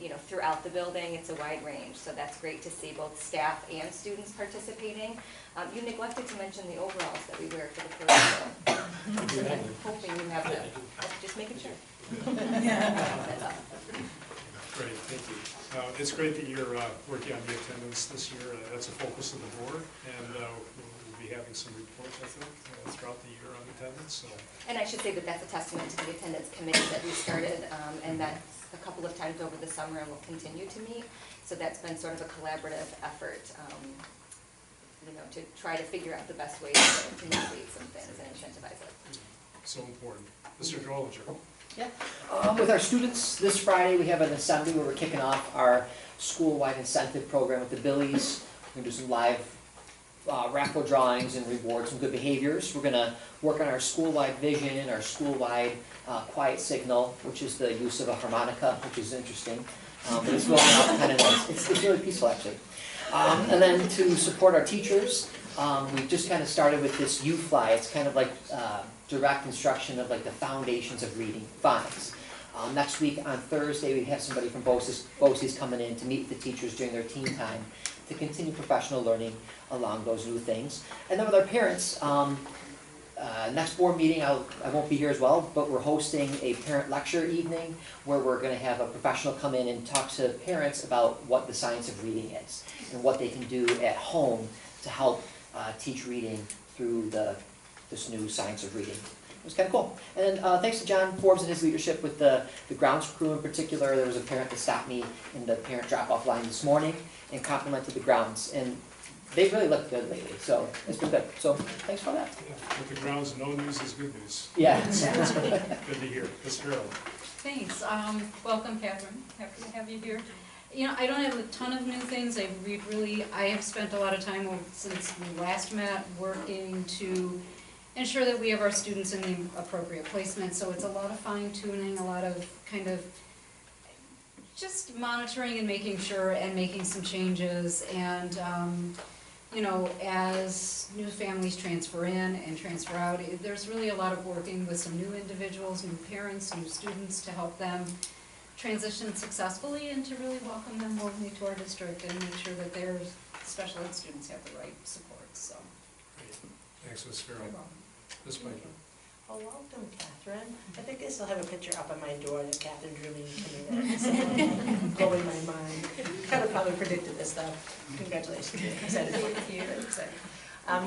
[SPEAKER 12] You know, throughout the building, it's a wide range, so that's great to see both staff and students participating. You neglected to mention the overalls that we wear for the parade, so I'm hoping you have them. Just making sure.
[SPEAKER 1] Great, thank you. It's great that you're working on the attendance this year. That's a focus of the board, and we'll be having some reports, I think, throughout the year on attendance. So.
[SPEAKER 12] And I should say that that's a testament to the attendance committee that we started, and that's a couple of times over the summer and will continue to meet. So that's been sort of a collaborative effort, you know, to try to figure out the best ways to motivate some things and incentivize it.
[SPEAKER 1] So important. Mr. Drollinger.
[SPEAKER 7] Yeah. With our students, this Friday we have an assembly where we're kicking off our school-wide incentive program with the Billies. We're going to do some live raffle drawings and reward some good behaviors. We're going to work on our school-wide vision, our school-wide quiet signal, which is the use of a harmonica, which is interesting. But it's really kind of nice. It's really peaceful, actually. And then to support our teachers, we've just kind of started with this U-Fly. It's kind of like direct instruction of like the foundations of reading phonics. Next week on Thursday, we have somebody from BOCES coming in to meet with the teachers during their teen time to continue professional learning along those new things. And then with our parents, next board meeting, I won't be here as well, but we're hosting a parent lecture evening where we're going to have a professional come in and talk to parents about what the science of reading is and what they can do at home to help teach reading through this new science of reading. It was kind of cool. And thanks to John Forbes and his leadership with the grounds crew in particular. There was a parent that stopped me in the parent drop-off line this morning and complimented the grounds. And they really looked good lately, so it's been good. So thanks for that.
[SPEAKER 1] Yeah, with the grounds, no news is good news.
[SPEAKER 7] Yeah.
[SPEAKER 1] Good to hear. Ms. Farrell.
[SPEAKER 6] Thanks. Welcome, Catherine. Happy to have you here. You know, I don't have a ton of new things. I have spent a lot of time since we last met working to ensure that we have our students in the appropriate placement. So it's a lot of fine tuning, a lot of kind of just monitoring and making sure and making some changes. And you know, as new families transfer in and transfer out, there's really a lot of working with some new individuals, new parents, new students to help them transition successfully and to really welcome them warmly to our district and make sure that their special ed students have the right supports, so.
[SPEAKER 1] Great. Thanks, Ms. Farrell.
[SPEAKER 6] You're welcome.
[SPEAKER 1] Ms. Piper.
[SPEAKER 3] Oh, welcome, Catherine. I think I still have a picture up on my door that Catherine drew me coming in, so blowing my mind. Kind of probably predicted this stuff. Congratulations, I'm excited for you.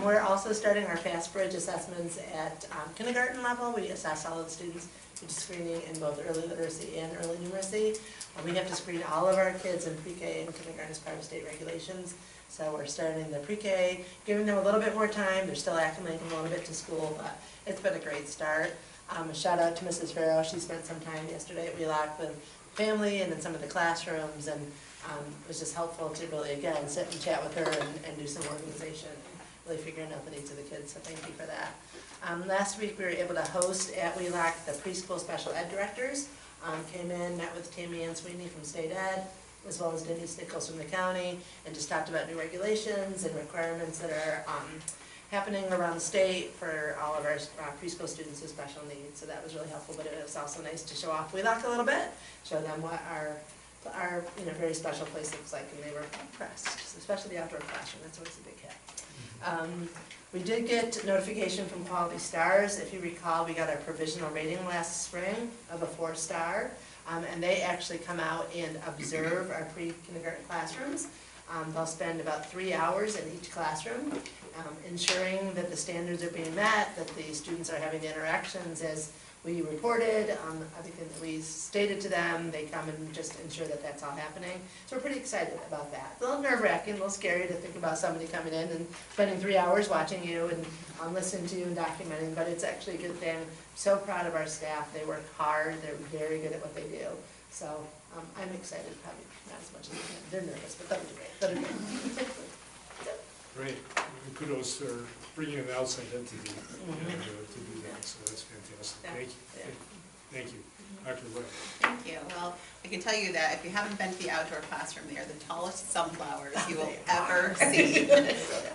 [SPEAKER 3] We're also starting our Fast Bridge assessments at kindergarten level. We assess all of the students. We do screening in both early literacy and early numeracy. We have to screen all of our kids in pre-K and kindergarten as part of state regulations. So we're starting the pre-K, giving them a little bit more time. They're still acclimating a little bit to school, but it's been a great start. A shout out to Mrs. Farrow. She spent some time yesterday at Wheelock with family and in some of the classrooms, and it was just helpful to really, again, sit and chat with her and do some organization and really figuring out the needs of the kids, so thank you for that. Last week we were able to host at Wheelock the preschool special ed directors. Came in, met with Tammy Ann Sweeney from State Ed, as well as Denise Nichols from the county, and just talked about new regulations and requirements that are happening around the state for all of our preschool students with special needs. So that was really helpful, but it was also nice to show off Wheelock a little bit, show them what our very special place looks like, and they were impressed, especially the outdoor classroom. That's always a big hit. We did get notification from Quality Stars. If you recall, we got our provisional rating last spring of a 4-star, and they actually come out and observe our pre-kindergarten classrooms. They'll spend about 3 hours in each classroom, ensuring that the standards are being met, that the students are having the interactions as we reported, everything that we stated to them. They come and just ensure that that's all happening. So we're pretty excited about that. It's a little nerve-wracking, a little scary to think about somebody coming in and spending 3 hours watching you and listening to you and documenting, but it's actually a good thing. I'm so proud of our staff. They work hard. They're very good at what they do. So I'm excited, probably not as much as they're nervous, but they'll do great. They'll do great.
[SPEAKER 1] Great. And kudos for bringing an outside entity and, to do that, so that's fantastic. Thank you. Thank you. Dr. Wood.
[SPEAKER 13] Thank you. Well, I can tell you that if you haven't been to the outdoor classroom, they are the tallest sunflowers you will ever see.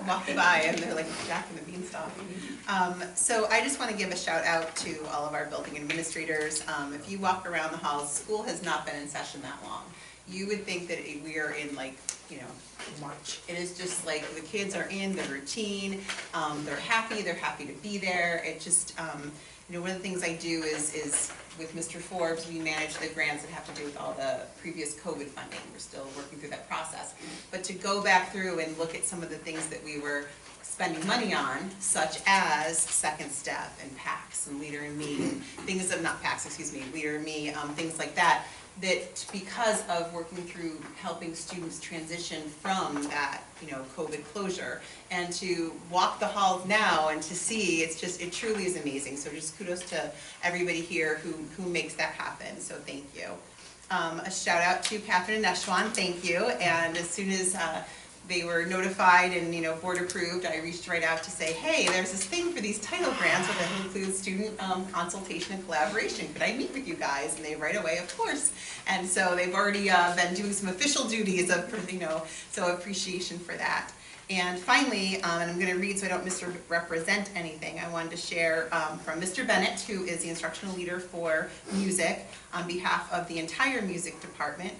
[SPEAKER 13] Walk by and they're like Jack and the Beanstalk. So I just want to give a shout out to all of our building administrators. If you walk around the halls, school has not been in session that long. You would think that we are in March. It is just like the kids are in the routine, they're happy to be there. It just, one of the things I do is with Mr. Forbes, we manage the grants that have to do with all the previous COVID funding. We're still working through that process. But to go back through and look at some of the things that we were spending money on, such as Second Step and PACS and Leader in Me, and things of, not PACS, excuse me, Leader in Me, things like that, that because of working through helping students transition from that, COVID closure, and to walk the halls now and to see, it truly is amazing. So just kudos to everybody here who makes that happen, so thank you. A shout out to Catherine and Neshwan, thank you, and as soon as they were notified and board approved, I reached right out to say, hey, there's this thing for these title grants that includes student consultation and collaboration. Could I meet with you guys? And they right away, of course. And so they've already been doing some official duties of, so appreciation for that. And finally, and I'm going to read so I don't misrepresent anything, I wanted to share from Mr. Bennett, who is the instructional leader for music, on behalf of the entire music department.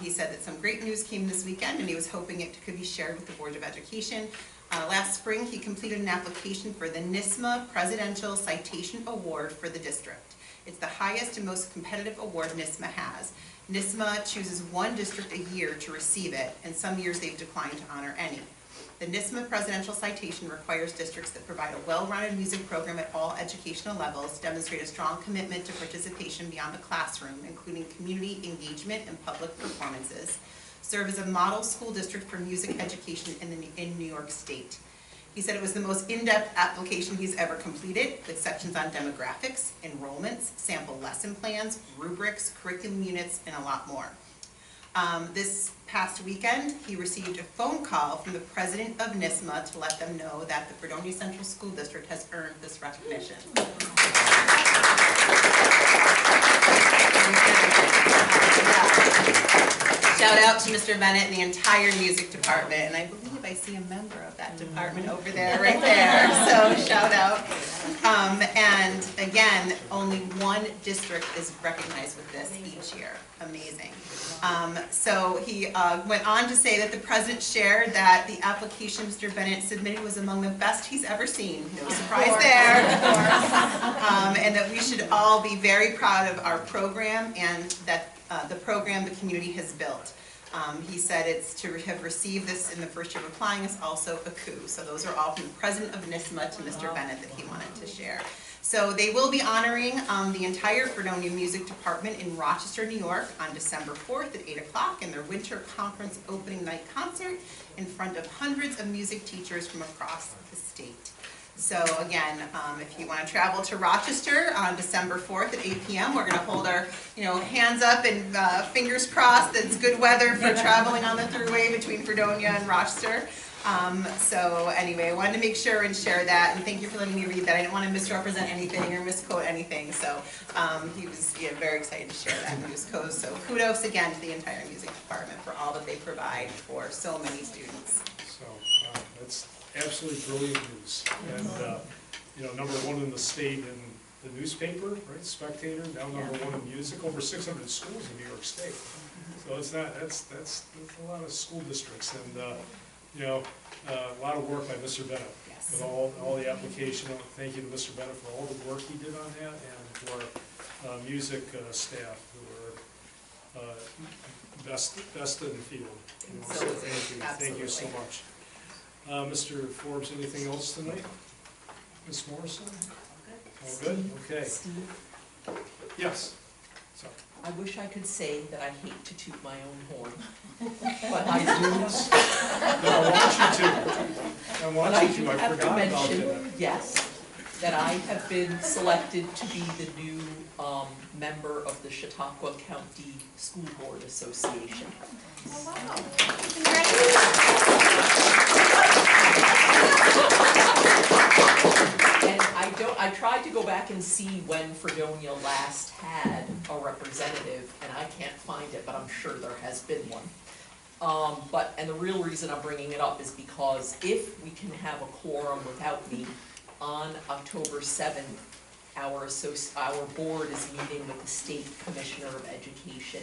[SPEAKER 13] He said that some great news came this weekend and he was hoping it could be shared with the Board of Education. Last spring, he completed an application for the NISMA Presidential Citation Award for the district. It's the highest and most competitive award NISMA has. NISMA chooses one district a year to receive it, and some years they've declined to honor any. The NISMA Presidential Citation requires districts that provide a well-rounded music program at all educational levels, demonstrate a strong commitment to participation beyond the classroom, including community engagement and public performances, serve as a model school district for music education in New York State. He said it was the most in-depth application he's ever completed, with sections on demographics, enrollments, sample lesson plans, rubrics, curriculum units, and a lot more. This past weekend, he received a phone call from the president of NISMA to let them know that the Fredonia Central School District has earned this recognition. Shout out to Mr. Bennett and the entire music department, and I believe I see a member of that department over there, right there, so shout out. And again, only one district is recognized with this each year. Amazing. So he went on to say that the president shared that the application Mr. Bennett submitted was among the best he's ever seen. No surprise there. And that we should all be very proud of our program and that the program the community has built. He said it's to have received this in the first year of applying is also a coup. So those are all from the president of NISMA to Mr. Bennett that he wanted to share. So they will be honoring the entire Fredonia Music Department in Rochester, New York on December 4th at 8 o'clock in their winter conference opening night concert in front of hundreds of music teachers from across the state. So again, if you want to travel to Rochester on December 4th at 8 p.m., we're going to hold our hands up and fingers crossed that it's good weather for traveling on the thruway between Fredonia and Rochester. So anyway, I wanted to make sure and share that, and thank you for letting me read that. I didn't want to misrepresent anything or misquote anything, so he was very excited to share that news code. So kudos again to the entire music department for all that they provide for so many students.
[SPEAKER 1] So that's absolutely brilliant news. And number one in the state in the newspaper, right? Spectator, now number one in music, over 600 schools in New York State. So it's not that's a lot of school districts, and a lot of work by Mr. Bennett.
[SPEAKER 13] Yes.
[SPEAKER 1] With all the application. Thank you to Mr. Bennett for all the work he did on that, and for our music staff who are best in the field. So thank you so much. Mr. Forbes, anything else tonight? Ms. Morrison? All good? Okay. Yes. Sorry.
[SPEAKER 14] I wish I could say that I hate to toot my own horn, but I do.
[SPEAKER 1] No, I want you to. I forgot about that.
[SPEAKER 14] Yes, that I have been selected to be the new member of the Chautauqua County School Board Association.
[SPEAKER 13] Oh, wow.
[SPEAKER 14] And I tried to go back and see when Fredonia last had a representative, and I can't find it, but I'm sure there has been one. And the real reason I'm bringing it up is because if we can have a quorum without me, on October 7th, our board is meeting with the State Commissioner of Education,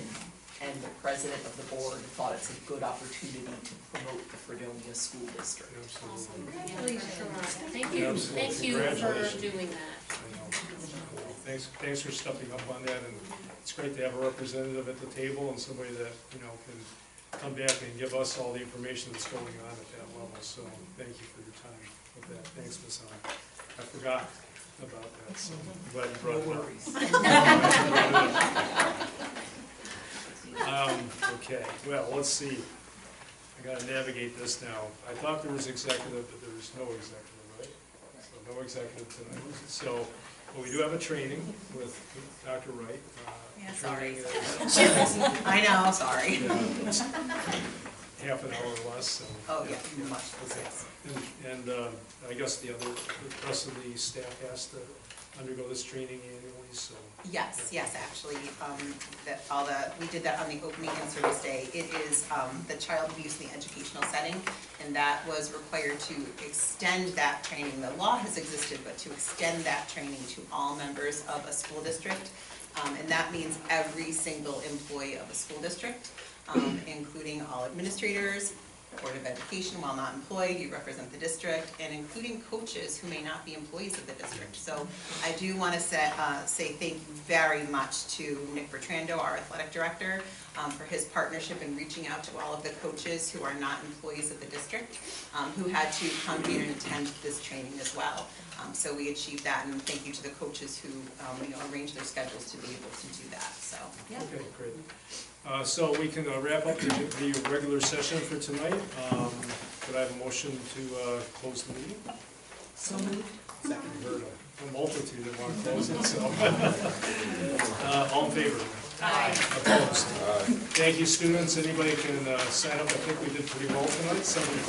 [SPEAKER 14] and the president of the board thought it's a good opportunity to promote the Fredonia School District.
[SPEAKER 1] Absolutely.
[SPEAKER 10] Congratulations. Thank you.
[SPEAKER 1] Absolutely.
[SPEAKER 10] Thank you for doing that.
[SPEAKER 1] Thanks for stepping up on that, and it's great to have a representative at the table and somebody that can come back and give us all the information that's going on at that level. So thank you for your time with that. Thanks, Ms. Hahn. I forgot about that, so I'm glad you brought it up. Okay, well, let's see. I gotta navigate this now. I thought there was executive, but there is no executive, right? So no executive tonight. So, well, we do have a training with Dr. Wright.
[SPEAKER 13] Yeah, sorry.
[SPEAKER 1] Is,
[SPEAKER 13] I know, sorry.
[SPEAKER 1] half an hour or less. So,
[SPEAKER 13] Oh, yeah, much, yes.
[SPEAKER 1] And I guess the rest of the staff has to undergo this training annually, so.
[SPEAKER 13] Yes, actually, we did that on the opening and service day. It is the child abuse in the educational setting, and that was required to extend that training. The law has existed, but to extend that training to all members of a school district. And that means every single employee of a school district, including all administrators, Board of Education, while not employed, you represent the district, and including coaches who may not be employees of the district. So I do want to say thank you very much to Nick Bertrando, our athletic director, for his partnership in reaching out to all of the coaches who are not employees of the district, who had to come here and attend this training as well. So we achieved that, and thank you to the coaches who arranged their schedules to be able to do that. So yeah.
[SPEAKER 1] Okay, great. So we can wrap up the regular session for tonight. Could I have a motion to close the meeting?
[SPEAKER 14] So moved.
[SPEAKER 1] Second. Heard a multitude that want to close it, so. All in favor?
[SPEAKER 13] Aye.
[SPEAKER 1] Opposed? Thank you, students. Anybody can sign up. I think we did pretty well tonight, 7 o'clock.